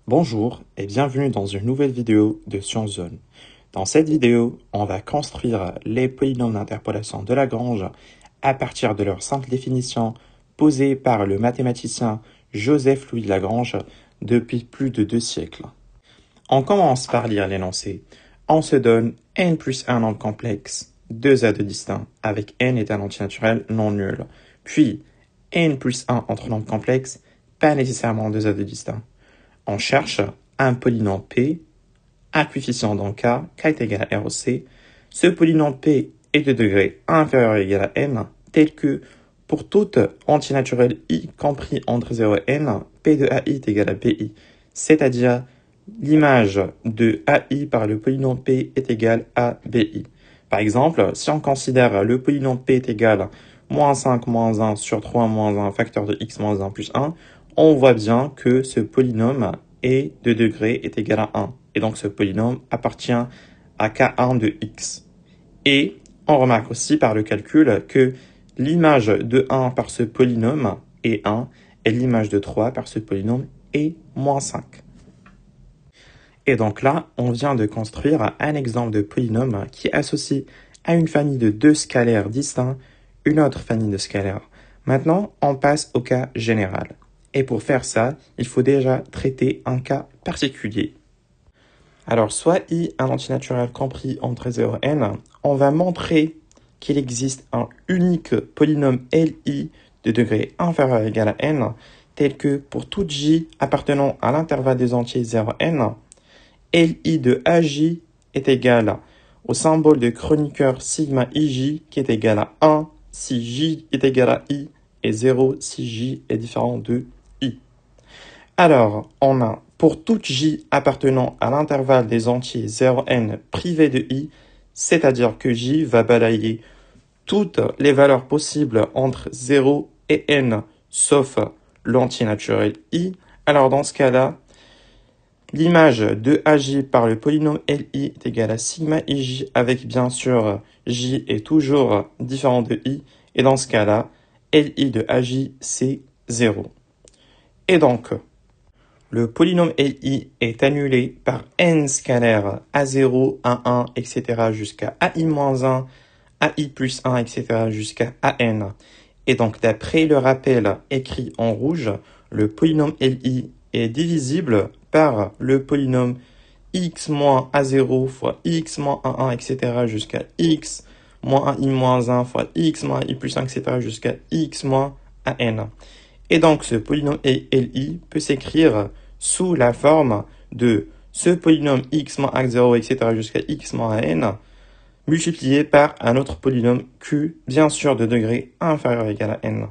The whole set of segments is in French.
Bonjour et bienvenue dans une nouvelle vidéo de ScienceZone. Dans cette vidéo, on va construire les polynômes d'interpolation de Lagrange à partir de leur simple définition posée par le mathématicien Joseph-Louis Lagrange depuis plus de 2 siècles. On commence par lire l'énoncé. On se donne n plus un nombre complexe, 2 A2 distincts, avec n est un entier naturel non nul. Puis, n plus 1 entre nombres complexes, pas nécessairement 2 A2 distincts. On cherche un polynôme P, un coefficient dans K est égal à ROC. Ce polynôme P est de degré inférieur ou égal à n, tel que pour toute entier naturel I compris entre 0 et n, P de AI est égal à PI, c'est-à-dire l'image de AI par le polynôme P est égale à BI. Par exemple, si on considère le polynôme P est égal à moins 5 moins 1 sur 3 moins 1 facteur de x moins 1 plus 1, on voit bien que ce polynôme est de degré est égal à 1. Et donc ce polynôme appartient à K1 de x. Et on remarque aussi par le calcul que l'image de 1 par ce polynôme est 1 et l'image de 3 par ce polynôme est moins 5. Et donc là, on vient de construire un exemple de polynôme qui associe à une famille de 2 scalaires distincts une autre famille de scalaires. Maintenant, on passe au cas général. Et pour faire ça, il faut déjà traiter un cas particulier. Alors, soit I, un entier naturel compris entre 0 et n, on va montrer qu'il existe un unique polynôme Li de degré inférieur ou égal à n, tel que pour toute J appartenant à l'intervalle des entiers 0 n, Li de Aj est égal au symbole de chroniqueur sigma ij qui est égal à 1 si J est égal à I et 0 si J est différent de I. Alors, on a pour toute J appartenant à l'intervalle des entiers 0n privé de I, c'est-à-dire que J va balayer toutes les valeurs possibles entre 0 et n, sauf l'entier naturel I. Alors, dans ce cas-là, l'image de Aj par le polynôme Li est égale à sigma ij avec bien sûr J est toujours différent de I. Et dans ce cas-là, Li de Aj c'est 0. Et donc, le polynôme Li est annulé par n scalaires A0, A1, etc. jusqu'à AI-1, AI plus 1, etc. jusqu'à AN. Et donc, d'après le rappel écrit en rouge, le polynôme Li est divisible par le polynôme x moins A0 fois x moins A1, etc. jusqu'à x moins AI moins 1 fois x moins AI plus 1, etc. jusqu'à x moins AN. Et donc, ce polynôme Li peut s'écrire sous la forme de ce polynôme x moins A0, etc. jusqu'à x moins AN, multiplié par un autre polynôme Q, bien sûr de degré inférieur ou égal à n.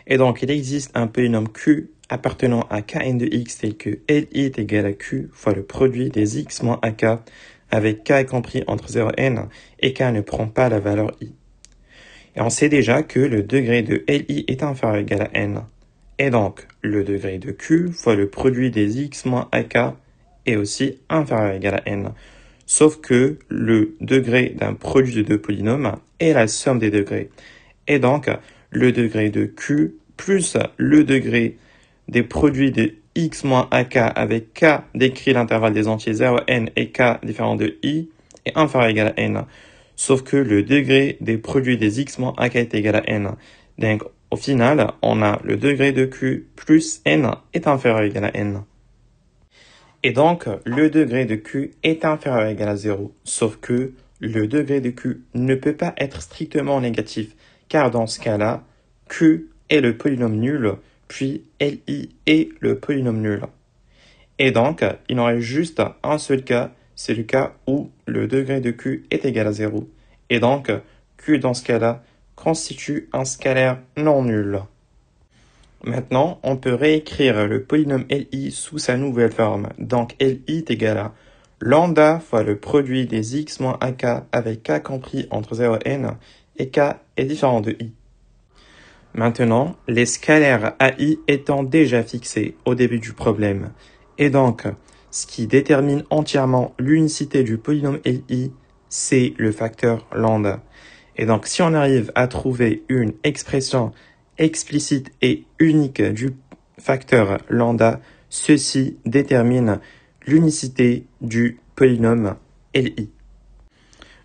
Et donc, il existe un polynôme Q appartenant à Kn de x tel que Li est égal à Q fois le produit des x moins AK avec K compris entre 0 et n et K ne prend pas la valeur I. Et on sait déjà que le degré de Li est inférieur ou égal à n. Et donc, le degré de Q fois le produit des x moins AK est aussi inférieur ou égal à n. Sauf que le degré d'un produit de deux polynômes est la somme des degrés. Et donc, le degré de Q plus le degré des produits de x moins AK avec K décrit l'intervalle des entiers 0, n et K différent de I est inférieur ou égal à n. Sauf que le degré des produits des x moins AK est égal à n. Donc, au final, on a le degré de Q plus n est inférieur ou égal à n. Et donc, le degré de Q est inférieur ou égal à 0. Sauf que le degré de Q ne peut pas être strictement négatif, car dans ce cas-là, Q est le polynôme nul, puis Li est le polynôme nul. Et donc, il en reste juste un seul cas, c'est le cas où le degré de Q est égal à 0. Et donc, Q dans ce cas-là constitue un scalaire non nul. Maintenant, on peut réécrire le polynôme Li sous sa nouvelle forme. Donc, Li est égal à lambda fois le produit des x moins AK avec K compris entre 0 et n, et K est différent de I. Maintenant, les scalaires AI étant déjà fixés au début du problème, et donc, ce qui détermine entièrement l'unicité du polynôme Li, c'est le facteur lambda. Et donc, si on arrive à trouver une expression explicite et unique du facteur lambda, Ceci détermine l'unicité du polynôme Li.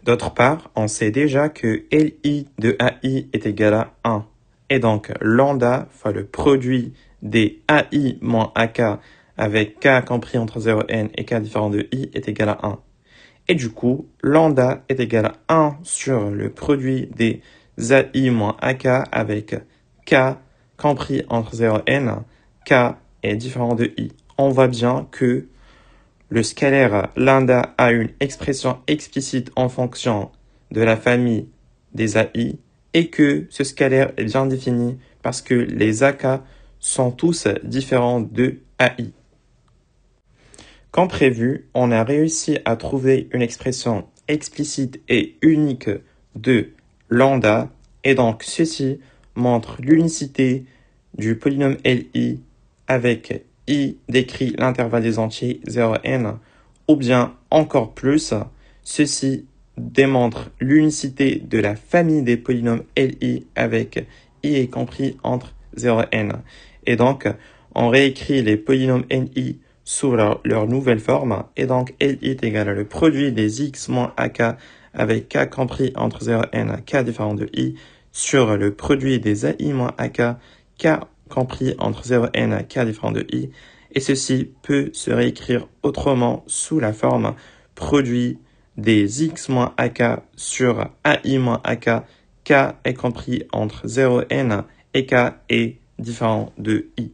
D'autre part, on sait déjà que Li de AI est égal à 1. Et donc, lambda fois le produit des AI moins AK avec K compris entre 0 et n et K différent de I est égal à 1. Et du coup, lambda est égal à 1 sur le produit des AI moins AK avec K compris entre 0 et n, K est différent de I. On voit bien que le scalaire lambda a une expression explicite en fonction de la famille des AI et que ce scalaire est bien défini parce que les AK sont tous différents de AI. Comme prévu, on a réussi à trouver une expression explicite et unique de lambda et donc ceci montre l'unicité du polynôme Li avec I décrit l'intervalle des entiers 0n ou bien encore plus, ceci démontre l'unicité de la famille des polynômes Li avec I est compris entre 0 et n. Et donc, on réécrit les polynômes Ni sous leur nouvelle forme, et donc Li est égal à le produit des x moins ak avec k compris entre 0 et n, k différent de i, sur le produit des ai moins ak, k compris entre 0 et n, k différent de i, et ceci peut se réécrire autrement sous la forme produit des x moins ak sur ai moins ak, k est compris entre 0 et n, et k est différent de i.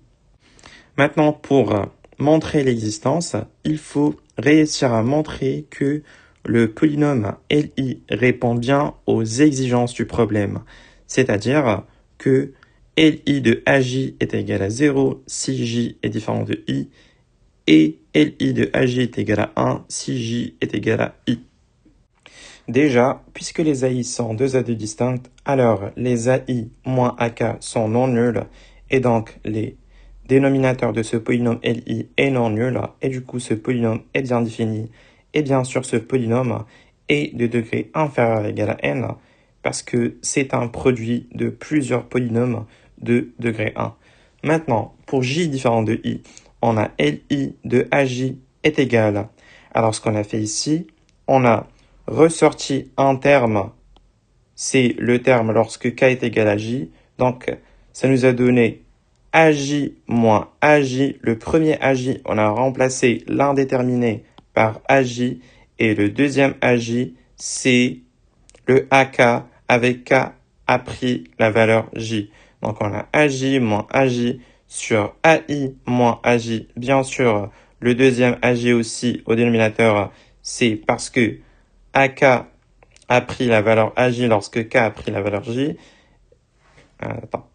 Maintenant, pour montrer l'existence, il faut réussir à montrer que le polynôme Li répond bien aux exigences du problème, c'est-à-dire que Li de Aj est égal à 0 si J est différent de I et Li de Aj est égal à 1 si J est égal à I. Déjà, puisque les AI sont deux AD distinctes, alors les AI moins AK sont non nuls et donc les dénominateur de ce polynôme Li est non nul, et du coup ce polynôme est bien défini, et bien sûr ce polynôme est de degré inférieur ou égal à n, parce que c'est un produit de plusieurs polynômes de degré 1. Maintenant, pour j différent de i, on a Li de Aj est égal. Alors ce qu'on a fait ici, on a ressorti un terme, c'est le terme lorsque k est égal à j, donc ça nous a donné Aj moins Aj, le premier Aj, on a remplacé l'indéterminé par Aj, et le deuxième Aj, c'est le AK avec K a pris la valeur J. Donc on a Aj moins Aj sur AI moins Aj. Bien sûr, le deuxième Aj aussi au dénominateur, c'est parce que AK a pris la valeur Aj lorsque K a pris la valeur J. Attends.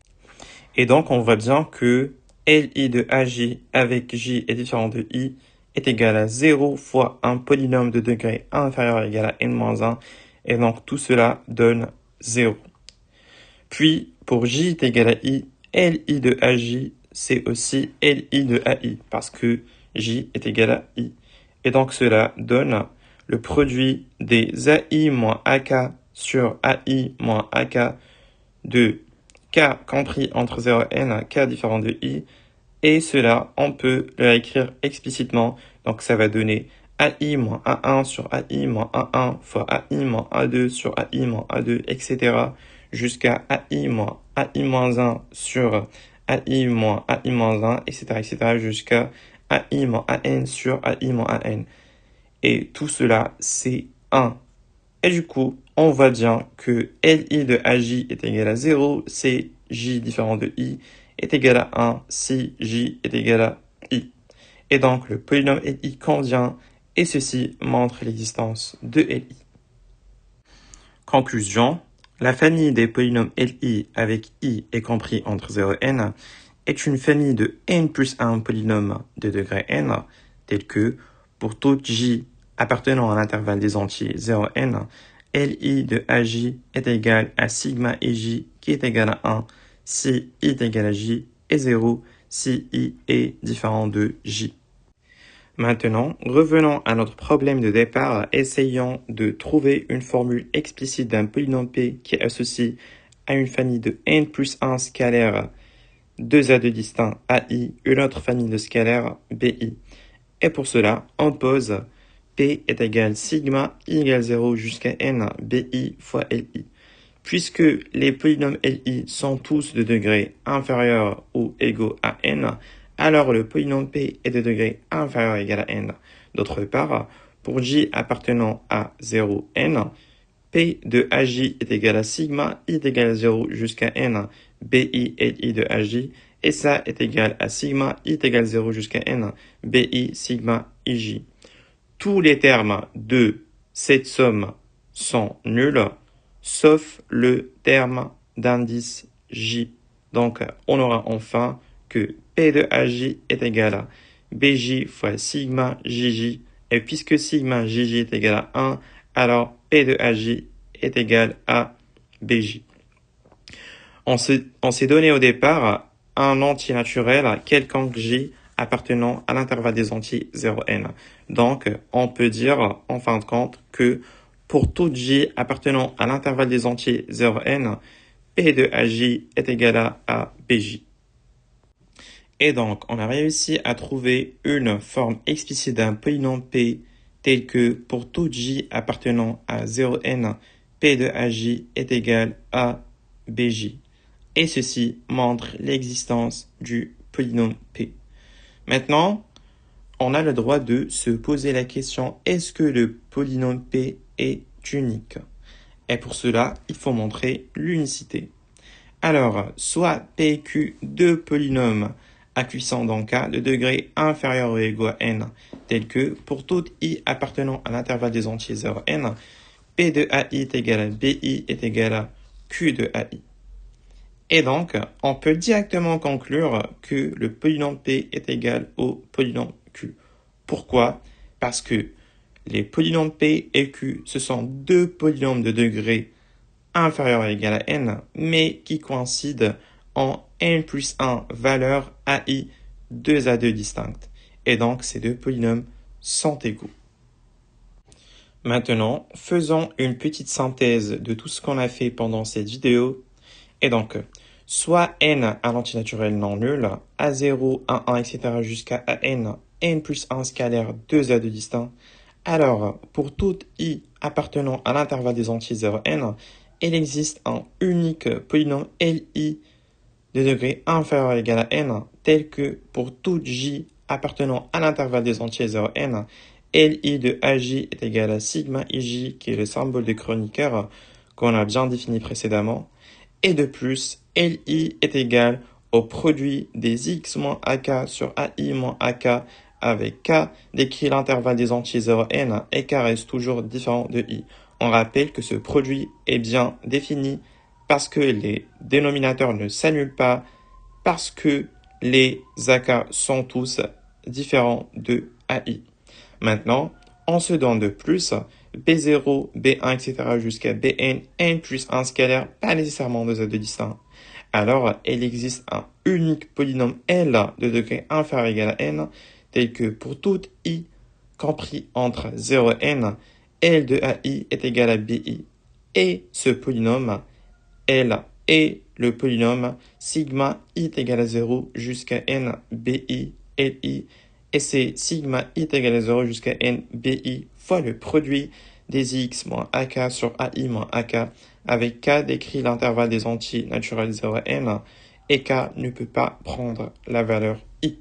Et donc, on voit bien que Li de Aj avec J est différent de I est égal à 0 fois un polynôme de degré inférieur ou égal à n-1. Et donc, tout cela donne 0. Puis, pour J est égal à I, Li de Aj, c'est aussi Li de Ai, parce que J est égal à I. Et donc, cela donne le produit des Ai moins AK sur Ai moins AK de K compris entre 0 et n, K différent de I, et cela, on peut le écrire explicitement, donc ça va donner AI moins A1 sur AI moins A1 fois AI moins A2 sur AI moins A2, etc. jusqu'à AI moins 1 sur AI moins 1, etc., etc., jusqu'à AI moins AN sur AI moins AN. Et tout cela, c'est 1. Et du coup, on voit bien que Li de Aj est égal à 0 si J différent de I est égal à 1 si J est égal à I. Et donc, le polynôme Li convient, et ceci montre l'existence de Li. Conclusion, la famille des polynômes Li avec I est compris entre 0 et n est une famille de n plus 1 polynômes de degré n, tel que, pour toute J appartenant à l'intervalle des entiers 0 n, Li de Aj est égal à sigma Ij qui est égal à 1 si I est égal à J et 0 si I est différent de J. Maintenant, revenons à notre problème de départ, essayons de trouver une formule explicite d'un polynôme P qui est associé à une famille de n plus 1 scalaire deux A2 distincts AI, une autre famille de scalaires BI. Et pour cela, on pose P est égal sigma I égale 0 jusqu'à n BI fois LI. Puisque les polynômes LI sont tous de degré inférieur ou égaux à n, alors le polynôme P est de degré inférieur ou égal à n. D'autre part, pour J appartenant à 0, n, P de AJ est égal à sigma I est égal à 0 jusqu'à n BI LI de AJ, et ça est égal à sigma I est égal à 0 jusqu'à n BI sigma IJ. Tous les termes de cette somme sont nuls, sauf le terme d'indice J. Donc, on aura enfin que P de AJ est égal à BJ fois sigma JJ. Et puisque sigma JJ est égal à 1, alors P de AJ est égal à BJ. On s'est donné au départ un entier naturel quelconque J appartenant à l'intervalle des entiers 0n. Donc, on peut dire, en fin de compte, que pour toute J appartenant à l'intervalle des entiers 0n, P de AJ est égal à BJ. Et donc, on a réussi à trouver une forme explicite d'un polynôme P tel que pour toute J appartenant à 0n, P de AJ est égal à BJ. Et ceci montre l'existence du polynôme P. Maintenant, on a le droit de se poser la question, est-ce que le polynôme P est unique? Et pour cela, il faut montrer l'unicité. Alors, soit P et Q, deux polynômes à puissance dans K de degré inférieur ou égaux à n, tel que pour toute I appartenant à l'intervalle des entiers 0, n, P de AI est égal à BI est égal à Q de AI. Et donc, on peut directement conclure que le polynôme P est égal au polynôme Q. Pourquoi? Parce que les polynômes P et Q, ce sont deux polynômes de degré inférieur ou égal à n, mais qui coïncident en n plus 1 valeur AI, deux A2 distinctes. Et donc, ces deux polynômes sont égaux. Maintenant, faisons une petite synthèse de tout ce qu'on a fait pendant cette vidéo. Et donc, soit n un entier naturel non nul, A0, A1, etc. jusqu'à n plus 1 scalaire 2 A2 distincts. Alors, pour toute I appartenant à l'intervalle des entiers 0, n, il existe un unique polynôme LI de degré inférieur ou égal à n, tel que pour toute J appartenant à l'intervalle des entiers 0, n, LI de AJ est égal à sigma IJ, qui est le symbole de Kronecker qu'on a bien défini précédemment. Et de plus, LI est égal au produit des x moins AK sur AI moins AK avec K décrit l'intervalle des entiers 0, n et K reste toujours différent de I. On rappelle que ce produit est bien défini parce que les dénominateurs ne s'annulent pas, parce que les AK sont tous différents de AI. Maintenant, on se donne de plus B0, B1, etc. jusqu'à Bn, n plus 1 scalaire, pas nécessairement deux A2 distincts. Alors, il existe un unique polynôme L de degré inférieur ou égal à n, tel que pour toute I compris entre 0 et n, L de AI est égal à BI. Et ce polynôme, L est le polynôme sigma I est égal à 0 jusqu'à n BI LI. Et c'est sigma I est égal à 0 jusqu'à n BI fois le produit des x moins AK sur AI moins AK, avec K décrit l'intervalle des entiers naturels 0 à n, et K ne peut pas prendre la valeur I.